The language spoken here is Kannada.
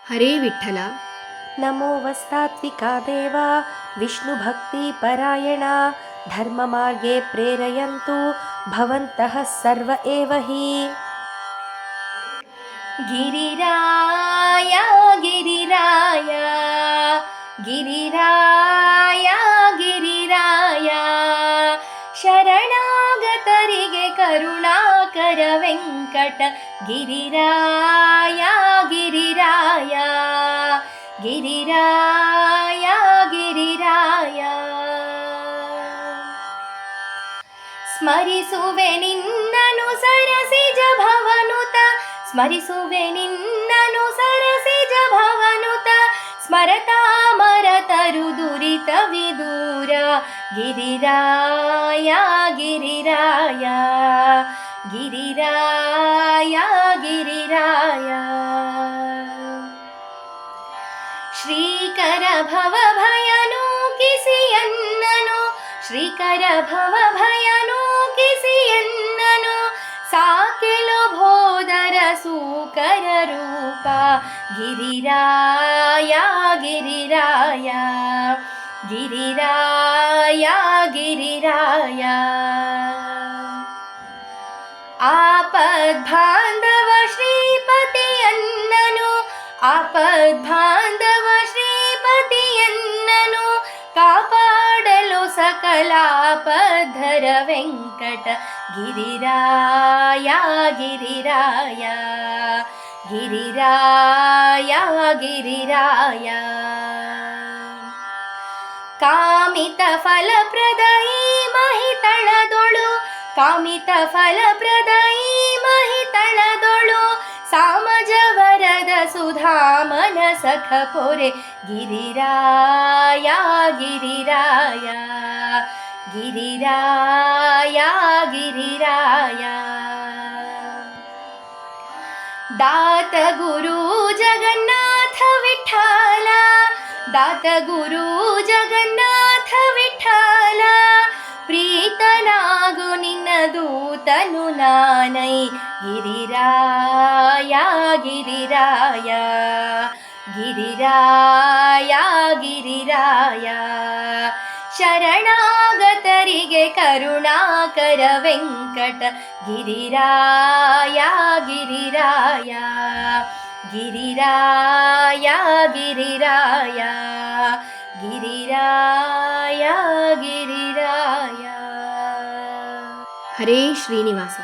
ಹರೇ ವಿಠಲ. ನಮೋ ವಸ್ತಾತ್ವಿಕಾ ದೇವ ವಿಷ್ಣುಭಕ್ತಿಪರಾಯಣ ಧರ್ಮಮಾರ್ಗೇ ಪ್ರೇರಯಂತು ಭವಂತಃ ಸರ್ವ ಏವ ಹಿ. ಗಿರಿರಾಯ ಗಿರಿರಾಯ ಗಿರಿರಾಯ ಗಿರಿರಾಯ ಶರಣಾಗತರಿಗೆ ಕರುಣಾಕರ ವೆಂಕಟ ಗಿರಿರಾಯ ಗಿರಿರಾಯ ಗಿರಿರಾಯ ಗಿರಿರಾಯ. ಸ್ಮರಿಸುವೆ ನಿನ್ನನು ಸರಸಿಜ ಭವನುತ ಸ್ಮರಿಸುವೆ ನಿನ್ನನು ಸರಸಿಜ ಭವನುತ ಸ್ಮರತಾಮರತರು ದುರಿತ ವಿದೂರ ಗಿರಿರಾಯ ಗಿರಿರಾಯ ಗಿರಿರಾಯ ಗಿರಿರಾಯ. ಶ್ರೀಕರ ಭವ ಭಯನು ಕಿಸಿಯನ್ನನು ಶ್ರೀಕರ ಭವ ಭಯನು ಕಿಸಿಯನ್ನನು ಸಾಕೆಲು ಬೋಧರ ಸೂಕರ ರೂಪ ಗಿರಿರಾಯ ಗಿರಿರಾಯ ಗಿರಿರಾಯ ಗಿರಿರಾಯ. ಆಪದ್ಬಾಂಧವ ಶ್ರೀಪತಿಯನ್ನನು ಆಪದ್ಬಾಂಧವ ಶ್ರೀಪತಿಯನ್ನನು ಕಾಪಾಡಲು ಸಕಲಾಪದ್ಧರ ವೆಂಕಟ ಗಿರಿರಾಯ ಗಿರಿರಾಯ ಗಿರಿರಾಯ ಗಿರಿರಾಯ. ಕಾಮಿತ ಫಲಪ್ರದ ಈ ಮಹಿತಳದೊಳು ಕಾಮಿತ ಫಲಪ್ರದ ಈ ಮಹಿತಳದೊಳು ಸಾಮಜವರದ ಸುಧಾಮನ ಸಖ ಪೊರೆ ಗಿರಿರಾಯ ಗಿರಿರಾಯ ಗಿರಿರಾಯ ಗಿರಿರಾಯ. ದಾತ ಗುರು ಜಗನ್ನಾಥ ವಿಠಲ ದಾತ ಗುರು ಜಗನ್ನಾಥ ವಿಠಲ ಪ್ರೀತನಾಗು ನಿನ್ನ ದೂತನು ನಾನೈ ಗಿರಿರಾಯ ಗಿರಿರಾಯ ಗಿರಿರಾಯ ಗಿರಿರಾಯ. ಶರಣಾಗತರಿಗೆ ಕರುಣಾಕರ ವೆಂಕಟ ಗಿರಿರಾಯ ಗಿರಿರಾಯ ಗಿರಿರಾಯ ಗಿರಿರಾಯ ಗಿರಿರಾಯ ಗಿರಿರಾಯ. ಹರೇ ಶ್ರೀನಿವಾಸ.